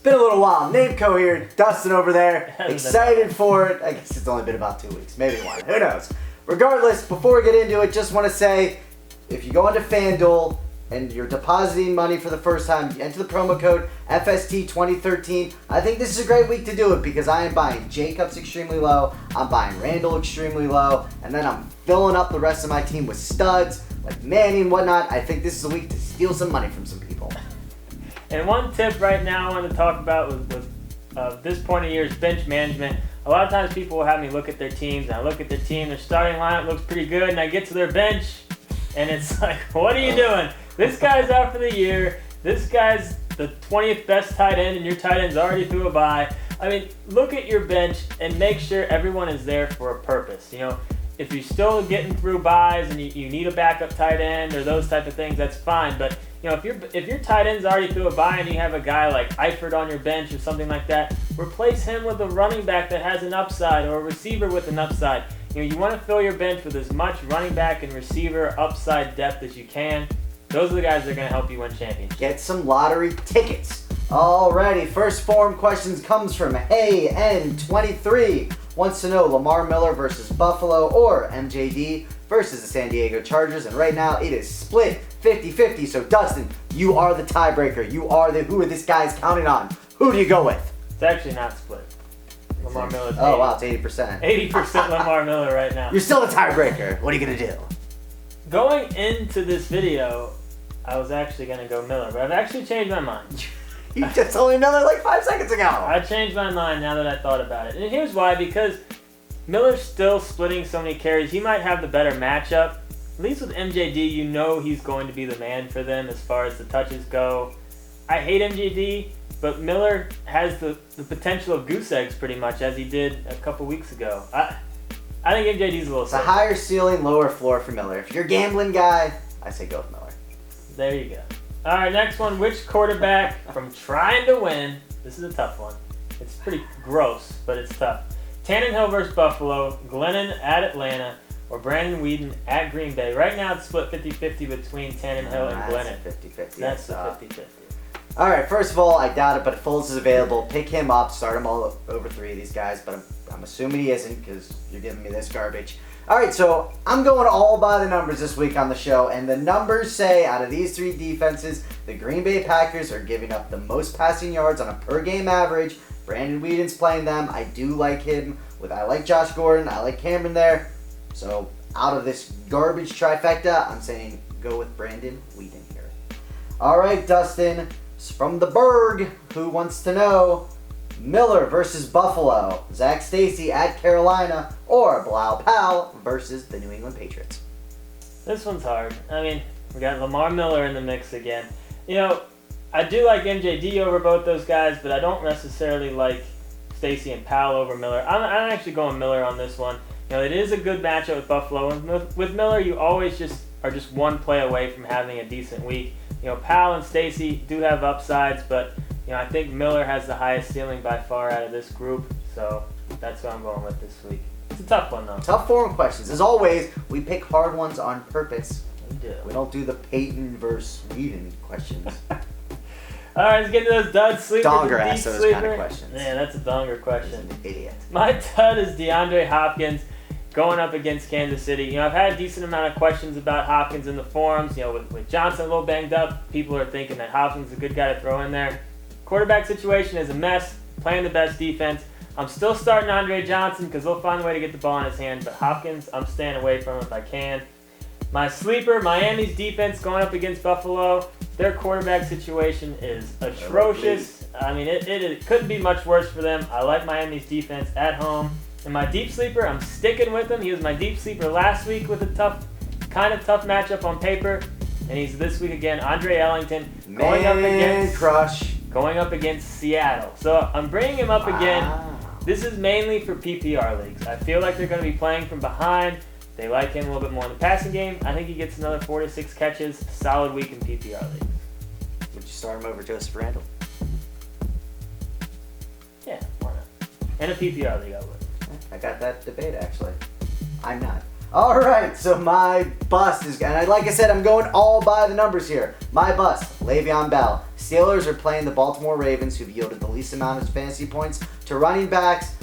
Been a little while. Nameco here, Dustin over there. Excited for it. I guess it's only been about 2 weeks, maybe one. Who knows? Regardless, before we get into it, just want to say, if you go into FanDuel and you're depositing money for the first time, enter the promo code FST2013. I think this is a great week to do it because I am buying Jacobs extremely low, I'm buying Randall extremely low, and then I'm filling up the rest of my team with studs like Manny and whatnot. I think this is a week to steal some money from some people. And one tip right now I want to talk about with this point of year is bench management. A lot of times people will have me look at their teams, and I look at their team, their starting lineup looks pretty good, and I get to their bench, and it's like, what are you doing? This guy's out for the year. This guy's the 20th best tight end, and your tight end's already through a bye. I mean, look at your bench and make sure everyone is there for a purpose. You know, if you're still getting through buys and you need a backup tight end or those type of things, that's fine. But you know, if your tight end's already through a bye and you have a guy like Eifert on your bench or something like that, replace him with a running back that has an upside or a receiver with an upside. You know, you want to fill your bench with as much running back and receiver upside depth as you can. Those are the guys that are going to help you win championships. Get some lottery tickets. Alrighty, first forum questions comes from HeyN23. Wants to know Lamar Miller versus Buffalo or MJD versus the San Diego Chargers. And right now it is split 50-50. So Dustin, you are the tiebreaker. You are who are this guy's counting on? Who do you go with? It's actually not split. Lamar Miller's Oh wow, it's 80%. 80% Lamar Miller right now. You're still the tiebreaker. What are you going to do? Going into this video, I was actually going to go Miller, but I've actually changed my mind. You just told me Miller like 5 seconds ago. I changed my mind now that I thought about it. And here's why, because Miller's still splitting so many carries. He might have the better matchup. At least with MJD, you know he's going to be the man for them as far as the touches go. I hate MJD, but Miller has the potential of goose eggs pretty much, as he did a couple weeks ago. I think MJD's a little It's a higher ceiling, lower floor for Miller. If you're a gambling guy, I say go with Miller. There you go. All right, next one. Which quarterback from trying to win? This is a tough one. It's pretty gross, but it's tough. Tannehill versus Buffalo, Glennon at Atlanta, or Brandon Weeden at Green Bay. Right now it's split 50-50 between Tannehill and Glennon. That's 50-50. That's the 50-50. All right, first of all, I doubt it, but if Foles is available, pick him up, start him all over 3 of these guys, but I'm assuming he isn't because you're giving me this garbage. All right, so I'm going all by the numbers this week on the show, and the numbers say out of these 3 defenses, the Green Bay Packers are giving up the most passing yards on a per-game average. Brandon Weeden's playing them. I do like him. I like Josh Gordon. I like Cameron there. So out of this garbage trifecta, I'm saying go with Brandon Weeden here. All right, Dustin, from the Berg, who wants to know Miller versus Buffalo, Zach Stacy at Carolina, or Bilal Powell versus the New England Patriots? This one's hard. I mean, we got Lamar Miller in the mix again. You know, I do like MJD over both those guys, but I don't necessarily like Stacy and Powell over Miller. I'm actually going Miller on this one. You know, it is a good matchup with Buffalo. And with Miller, you always are just one play away from having a decent week. You know, Powell and Stacy do have upsides, but you know, I think Miller has the highest ceiling by far out of this group, so that's what I'm going with this week. It's a tough one, though. Tough forum questions. As always, we pick hard ones on purpose. We do. We don't do the Peyton versus Weeden questions. All right, let's get to those dud sleepers. Donger asks those kind of questions. Yeah, that's a Donger question. He's an idiot. My dud is DeAndre Hopkins going up against Kansas City. You know, I've had a decent amount of questions about Hopkins in the forums. You know, with Johnson a little banged up, people are thinking that Hopkins is a good guy to throw in there. Quarterback situation is a mess, playing the best defense. I'm still starting Andre Johnson because they'll find a way to get the ball in his hand, but Hopkins, I'm staying away from him if I can. My sleeper, Miami's defense going up against Buffalo. Their quarterback situation is atrocious. I mean, it couldn't be much worse for them. I like Miami's defense at home. And my deep sleeper, I'm sticking with him. He was my deep sleeper last week with a kind of tough matchup on paper. And he's this week again, Andre Ellington, going up against Seattle. So I'm bringing him up again. This is mainly for PPR leagues. I feel like they're going to be playing from behind. They like him a little bit more in the passing game. I think he gets another 4 to 6 catches. Solid week in PPR leagues. Would you start him over Joseph Randall? Yeah, why not? In a PPR league, I would. I got that debate, actually. I'm not. All right, so my bust is, and like I said, I'm going all by the numbers here. My bust, Le'Veon Bell. Steelers are playing the Baltimore Ravens, who've yielded the least amount of fantasy points to running backs.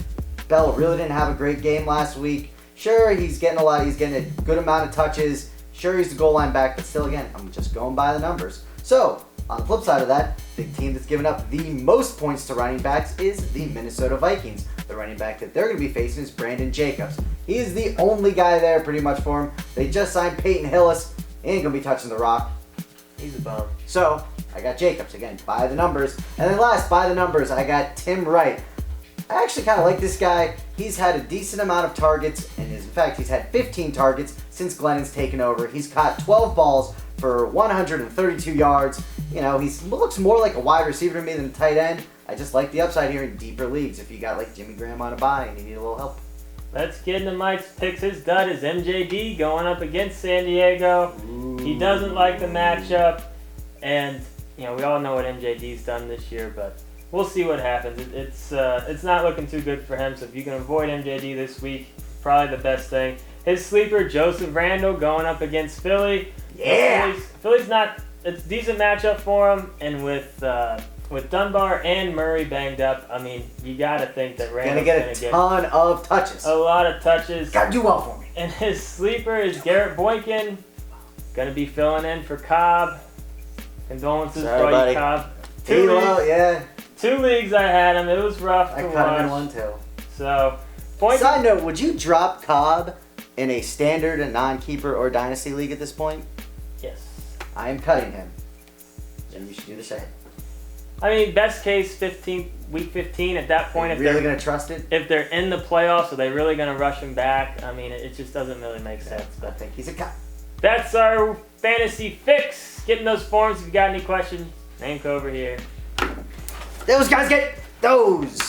Bell really didn't have a great game last week. Sure, he's getting a good amount of touches. Sure, he's the goal line back, but still, again, I'm just going by the numbers. So, on the flip side of that, the team that's given up the most points to running backs is the Minnesota Vikings. The running back that they're going to be facing is Brandon Jacobs. He is the only guy there pretty much for him. They just signed Peyton Hillis. He ain't going to be touching the rock. He's a bum. So, I got Jacobs, again, by the numbers. And then last, by the numbers, I got Tim Wright. I actually kind of like this guy. He's had a decent amount of targets, and in fact, he's had 15 targets since Glennon's taken over. He's caught 12 balls for 132 yards. You know, he looks more like a wide receiver to me than a tight end. I just like the upside here in deeper leagues if you got like Jimmy Graham on a bye and you need a little help. Let's get into Mike's picks. His dud is MJD going up against San Diego. Ooh. He doesn't like the matchup, and we all know what MJD's done this year, but we'll see what happens. It's not looking too good for him, so if you can avoid MJD this week, probably the best thing. His sleeper, Joseph Randall, going up against Philly. Yeah! Philly's not. It's a decent matchup for him, and with Dunbar and Murray banged up, I mean, you got to think that Randall's going to get a ton of touches. A lot of touches. Got to do well for me. And his sleeper is Garrett Boykin, going to be filling in for Cobb. Condolences, Sorry, bro, you Cobb. Two leagues I had him. It was rough to I watch. cut him in one too. So, Boykin. Side note, would you drop Cobb in a standard, a non-keeper, or dynasty league at this point? Yes. I am cutting him. And you should do the same. I mean, best case, week 15. At that point, Are you really going to trust it? If they're in the playoffs, are they really going to rush him back? I mean, it just doesn't really make sense. I But think he's a cut. that's our fantasy fix. Get in those forums if you got any questions. Name over here. Those guys get those.